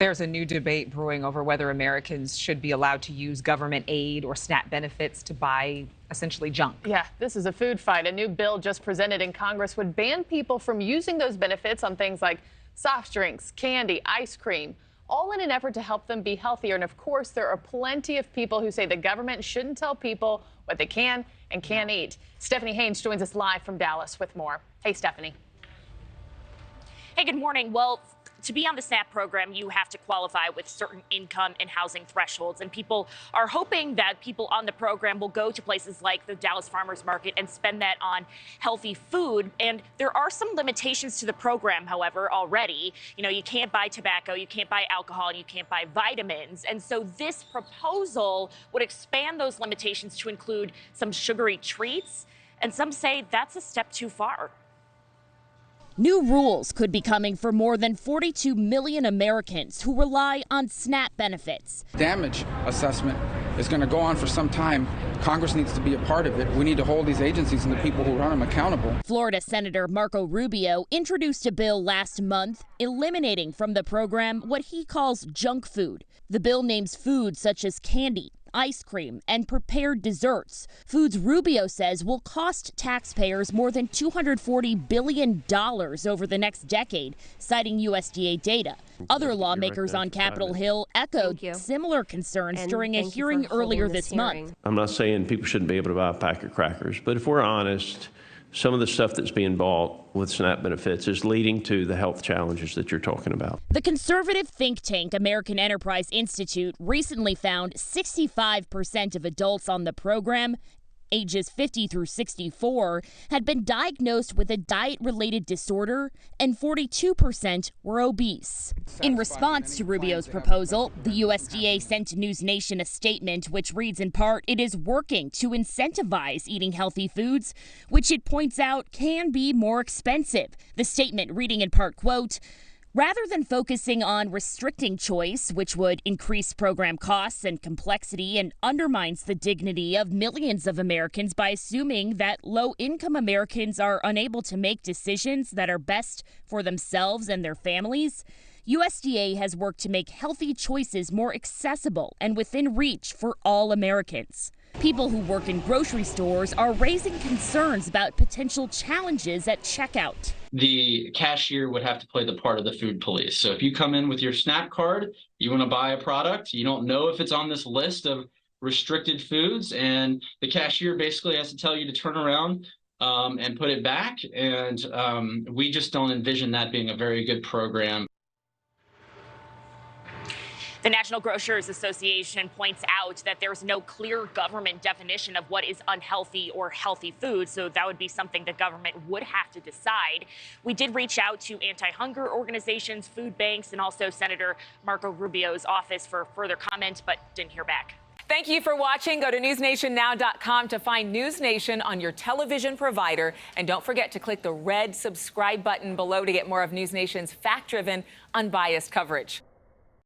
There's a new debate brewing over whether Americans should be allowed to use government aid or SNAP benefits to buy essentially junk. Yeah, this is a food fight. A new bill just presented in Congress would ban people from using those benefits on things like soft drinks, candy, ice cream, all in an effort to help them be healthier. And of course, there are plenty of people who say the government shouldn't tell people what they can and can't eat. Stephanie Haynes joins us live from Dallas with more. Hey, Stephanie. Hey, good morning. Well, to be on the SNAP program, you have to qualify with certain income and housing thresholds. And people are hoping that people on the program will go to places like the Dallas Farmers Market and spend that on healthy food. And there are some limitations to the program, however, already. You know, you can't buy tobacco, you can't buy alcohol, and you can't buy vitamins. And so this proposal would expand those limitations to include some sugary treats. And some say that's a step too far. New rules could be coming for more than 42 million Americans who rely on SNAP benefits. Damage assessment is going to go on for some time. Congress needs to be a part of it. We need to hold these agencies and the people who run them accountable. Florida Senator Marco Rubio introduced a bill last month eliminating from the program what he calls junk food. The bill names foods such as candy, ice cream, and prepared desserts. Foods Rubio says will cost taxpayers more than $240 billion over the next decade, citing USDA data. Other lawmakers on Capitol Hill echoed similar concerns during a hearing earlier this month. I'm not saying people shouldn't be able to buy a pack of crackers, but if we're honest, some of the stuff that's being bought with SNAP benefits is leading to the health challenges that you're talking about. The conservative think tank American Enterprise Institute recently found 65% of adults on the program, ages 50 through 64, had been diagnosed with a diet-related disorder, and 42% were obese. In response to Rubio's proposal, the USDA sent NewsNation a statement which reads in part, it is working to incentivize eating healthy foods, which it points out can be more expensive. The statement reading in part, quote, rather than focusing on restricting choice, which would increase program costs and complexity and undermines the dignity of millions of Americans by assuming that low-income Americans are unable to make decisions that are best for themselves and their families, USDA has worked to make healthy choices more accessible and within reach for all Americans. People who work in grocery stores are raising concerns about potential challenges at checkout. The cashier would have to play the part of the food police. So if you come in with your SNAP card, you want to buy a product, you don't know if it's on this list of restricted foods, and the cashier basically has to tell you to turn around and put it back. And we just don't envision that being a very good program. The National Grocers Association points out that there's no clear government definition of what is unhealthy or healthy food, so that would be something the government would have to decide. We did reach out to anti-hunger organizations, food banks, and also Senator Marco Rubio's office for further comment, but didn't hear back. Thank you for watching. Go to newsnationnow.com to find NewsNation on your television provider. And don't forget to click the red subscribe button below to get more of NewsNation's fact-driven, unbiased coverage.